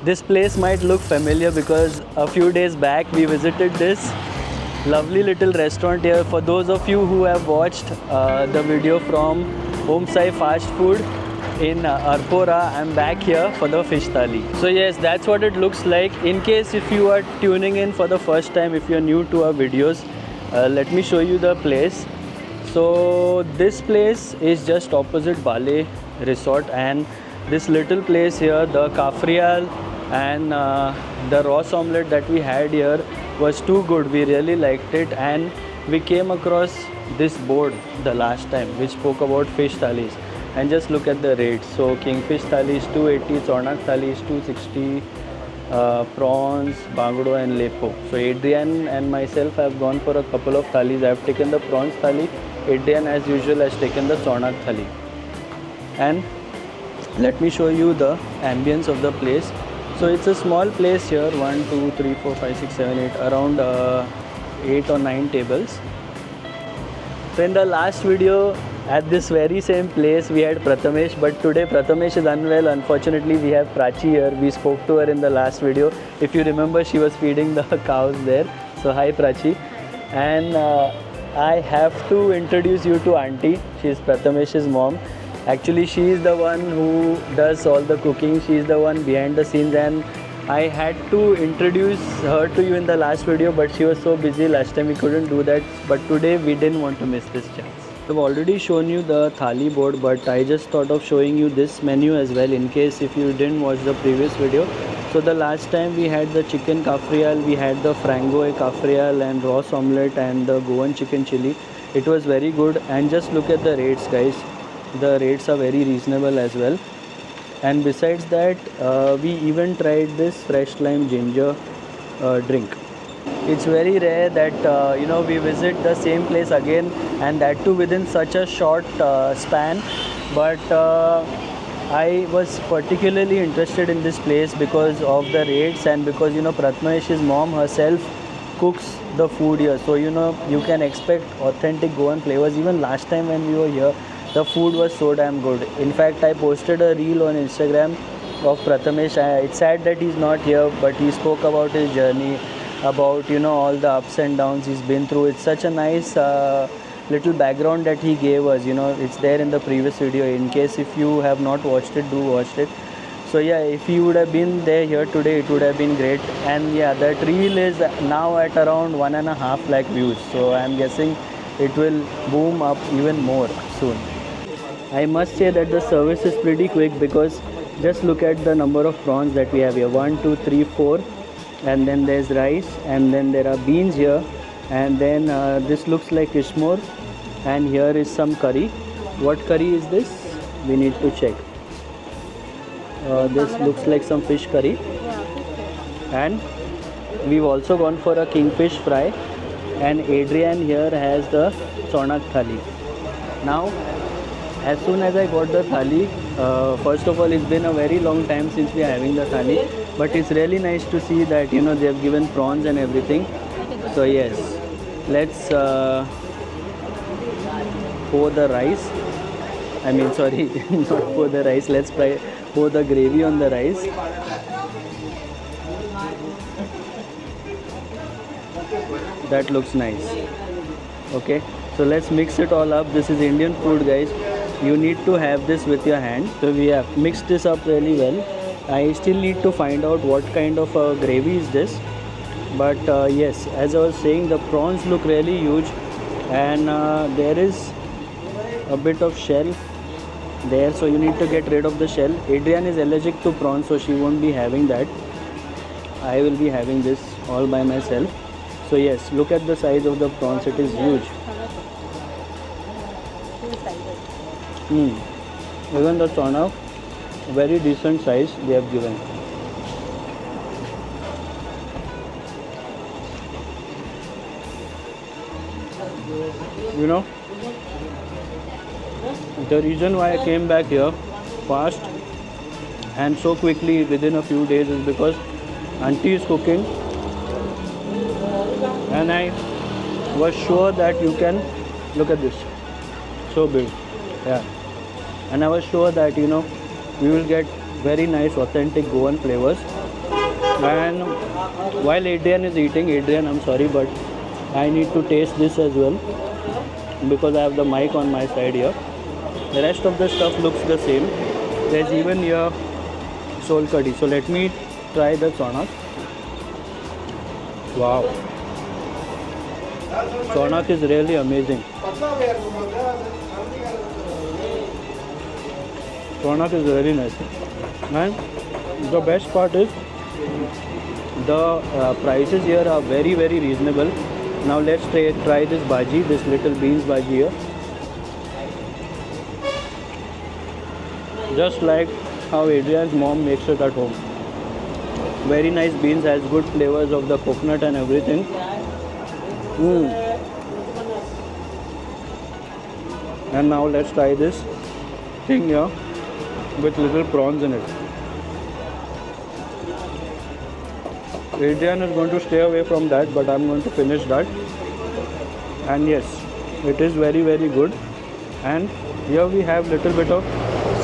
This place might look familiar because a few days back we visited this lovely little restaurant here. For those of you who have watched the video from Home Sai Fast Food in Arpora, I'm back here for the fish thali. So yes, that's what it looks like. In case if you are tuning in for the first time, if you're new to our videos, let me show you the place. So this place is just opposite Bale Resort, and this little place here, the Kafrial and the Ross omelette that we had here was too good. We really liked it, and we came across this board the last time which spoke about fish thalis, and just look at the rates. So kingfish thali is 280, Chonak thali is 260, prawns, bangdo and lepo. So Adrian and myself have gone for a couple of thalis. I have taken the prawns thali. Adrian as usual has taken the Chonak thali. And let me show you the ambience of the place. So it's a small place here, 1 2 3 4 5 6 7 8, around 8 or 9 tables. So in the last video at this very same place we had Prathamesh, but today Prathamesh is unwell. Unfortunately we have Prachi here. We spoke to her in the last video. If you remember, she was feeding the cows there. So hi Prachi. And I have to introduce you to Auntie. She is Prathamesh's mom. Actually, she is the one who does all the cooking. She is the one behind the scenes, and I had to introduce her to you in the last video, but she was so busy last time we couldn't do that. But today we didn't want to miss this chance. I've already shown you the thali board, but I just thought of showing you this menu as well in case if you didn't watch the previous video. So the last time we had the chicken kafrial, we had the frangoe kafrial and Ross omelette and the Goan chicken chili. It was very good, and just look at the rates, guys. The rates are very reasonable as well. And besides that, we even tried this fresh lime ginger drink. It's very rare that we visit the same place again, and that too within such a short span. But I was particularly interested in this place because of the rates, and because Prathamesh's mom herself cooks the food here, so you can expect authentic Goan flavors. Even last time when we were here, the food was so damn good. In fact, I posted a reel on Instagram of Prathamesh. It's sad that he's not here, but he spoke about his journey, about all the ups and downs he's been through. It's such a nice little background that he gave us. It's there in the previous video. In case if you have not watched it, do watch it. So yeah, if he would have been there here today, it would have been great. And yeah, that reel is now at around 1.5 lakh views. So I'm guessing it will boom up even more soon. I must say that the service is pretty quick, because just look at the number of prawns that we have here. 1 2 3 4, and then there's rice, and then there are beans here, and then this looks like kishmor, and here is some curry. What curry is this? We need to check. This looks like some fish curry, and we've also gone for a kingfish fry, and Adrian here has the Chonak thali. Now, as soon as I got the thali, first of all, it's been a very long time since we are having the thali, but it's really nice to see that they have given prawns and everything. So yes, let's pour the rice. I mean, sorry, not pour the rice. Let's pour the gravy on the rice. That looks nice. Okay, so let's mix it all up. This is Indian food, guys. You need to have this with your hand. So we have mixed this up really well. I still need to find out what kind of gravy is this. But yes, as I was saying, the prawns look really huge, and there is a bit of shell there, so you need to get rid of the shell. Adrian is allergic to prawns, so she won't be having that. I will be having this all by myself. So yes, look at the size of the prawns. It is huge. Even the Chonak, very decent size they have given. The reason why I came back here fast and so quickly within a few days is because Auntie is cooking, and I was sure that you can look at this, so big, yeah, and I was sure that we will get very nice authentic Goan flavors. And while Adrian is eating, Adrian, I'm sorry, but I need to taste this as well because I have the mic on my side here. The rest of the stuff looks the same. There's even here sol curry. So let me try the chonak. Wow. Chonak is really amazing. Chonak is very nice. And the best part is the prices here are very reasonable. Now let's try this bhaji, this little beans bhaji here. Just like how Adrian's mom makes it at home. Very nice beans, has good flavors of the coconut and everything. And now let's try this thing here with little prawns in it. Adrian is going to stay away from that, but I'm going to finish that. And yes, it is very good. And here we have little bit of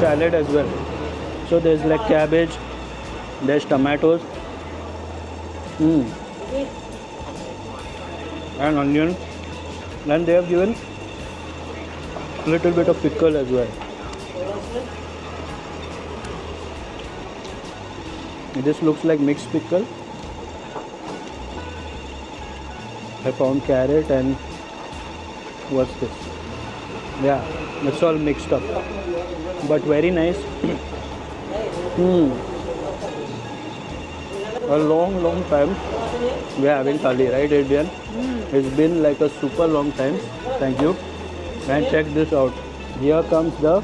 salad as well. So there's like cabbage, there's tomatoes, and onion, and they have given little bit of pickle as well. This looks like mixed pickle. I found carrot and what's this? Yeah, it's all mixed up, but very nice. A long time we are having thali, right, Adrian? It's been like a super long time. Thank you. And check this out. Here comes the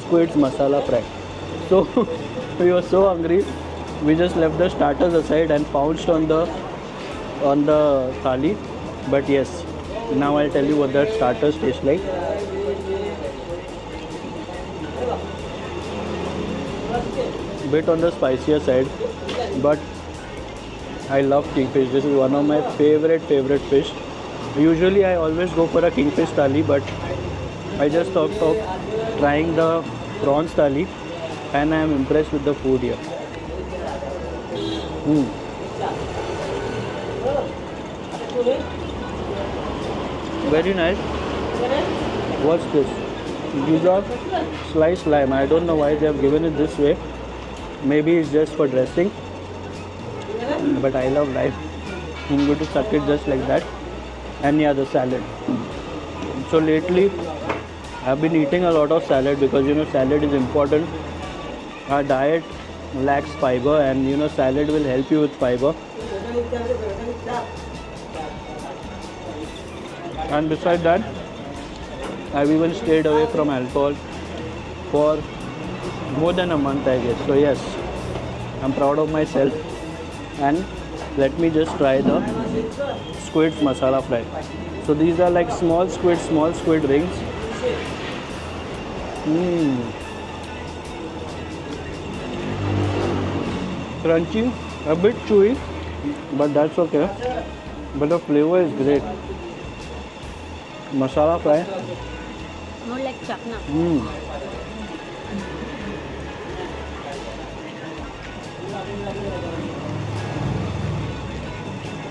squid's masala fry. So we were so hungry, we just left the starters aside and pounced on the thali. But yes, now I'll tell you what the starters taste like. Bit on the spicier side, but I love kingfish. This is one of my favorite fish. Usually I always go for a kingfish thali, but I just thought of trying the prawns thali and I am impressed with the food here. Very nice. What's this? These are sliced lime. I don't know why they have given it this way. Maybe it's just for dressing. But I love lime. I'm going to suck it just like that. And yeah, the salad. So lately I've been eating a lot of salad because salad is important. Our diet lacks fiber, and salad will help you with fiber. And besides that, I've even stayed away from alcohol for more than a month, I guess. So yes, I'm proud of myself. And let me just try the squid's masala fry. So these are like small squid rings. Crunchy, a bit chewy, but that's okay. But the flavor is great. Masala fry. More like chakna.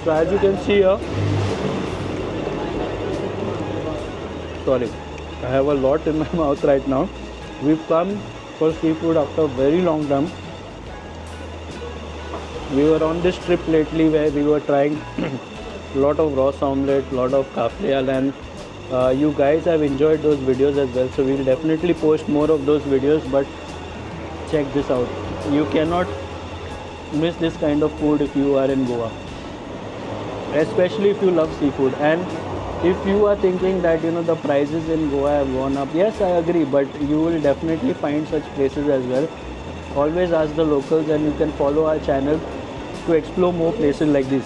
So as you can see here, sorry, I have a lot in my mouth right now. We've come for seafood after a very long time. We were on this trip lately where we were trying a lot of roast omelette, lot of kafrial, and you guys have enjoyed those videos as well. So we'll definitely post more of those videos. But check this out. You cannot miss this kind of food if you are in Goa, especially if you love seafood. And if you are thinking that the prices in Goa have gone up, yes, I agree, but you will definitely find such places as well. Always ask the locals, and you can follow our channel to explore more places like this.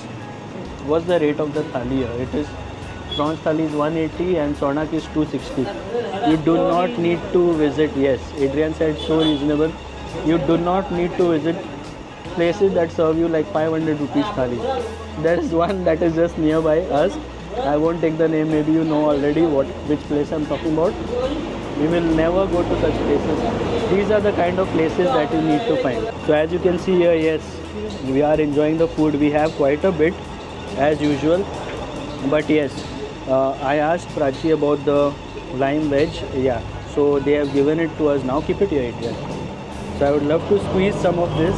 What's the rate of the thali here? It is prawns thali is 180 and sonak is 260. You do not need to visit. Yes, Adrian said so reasonable. You do not need to visit places that serve you like 500 rupees thali. There is one that is just nearby us. I won't take the name. Maybe you know already which place I'm talking about. We will never go to such places. These are the kind of places that you need to find. So as you can see here, yes, we are enjoying the food. We have quite a bit as usual, but yes, I asked Prachi about the lime veg. Yeah, so they have given it to us now. Keep it here, yeah. So I would love to squeeze some of this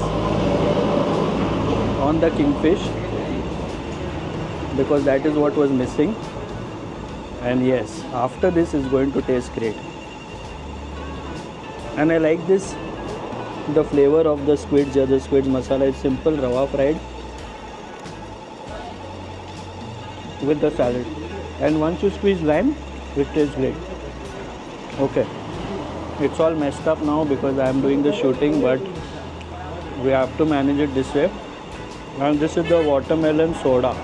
on the kingfish because that is what was missing. And yes, after this is going to taste great. And I like this, the flavor of the squids. The squids masala is simple rawa fried with the salad, and once you squeeze lime, it tastes great. Okay, it's all messed up now because I am doing the shooting, but we have to manage it this way. And this is the watermelon soda.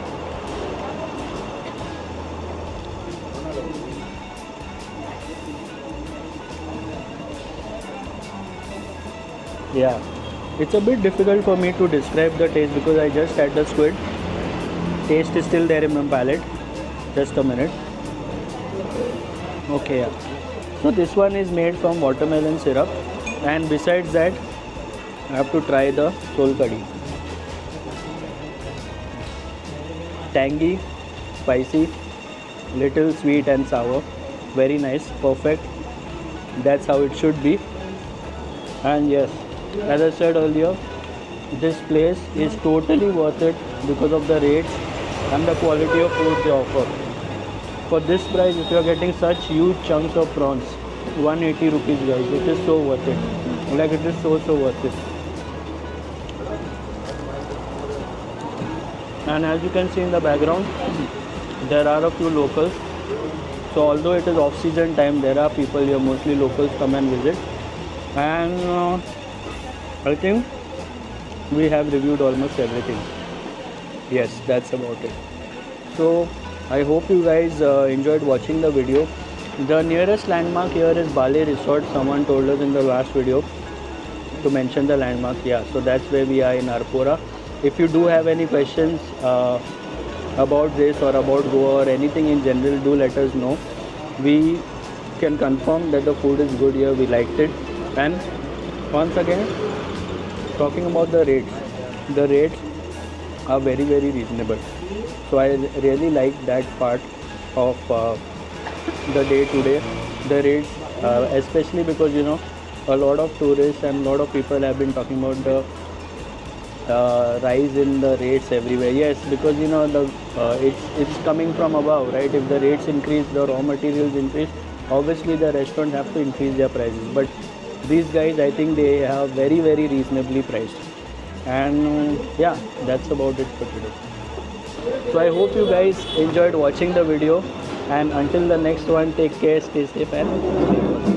Yeah, it's a bit difficult for me to describe the taste because I just had the squid. Taste is still there in my palate. Just a minute. Okay, yeah. So this one is made from watermelon syrup, and besides that, I have to try the sol curry. Tangy, spicy, little sweet and sour. Very nice, perfect. That's how it should be. And yes, as I said earlier, this place is totally worth it because of the rates and the quality of food they offer. For this price, if you are getting such huge chunks of prawns, 180 rupees guys, it is so worth it. Like it is so worth it. And as you can see in the background, there are a few locals. So although it is off-season time, there are people here, mostly locals come and visit. And I think we have reviewed almost everything. Yes, that's about it. So I hope you guys enjoyed watching the video. The nearest landmark here is Bale Resort. Someone told us in the last video to mention the landmark. Yeah, so that's where we are in Arpora. If you do have any questions about this or about Goa or anything in general, do let us know. We can confirm that the food is good here. We liked it. And once again, talking about the rates are very reasonable. So I really like that part of the day today. The rates, especially because a lot of tourists and a lot of people have been talking about the rise in the rates everywhere. Yes, because it's coming from above, right? If the rates increase, the raw materials increase, obviously the restaurants have to increase their prices. But these guys, I think they have very reasonably priced. And yeah, that's about it for today. So I hope you guys enjoyed watching the video, and until the next one, take care, stay safe, and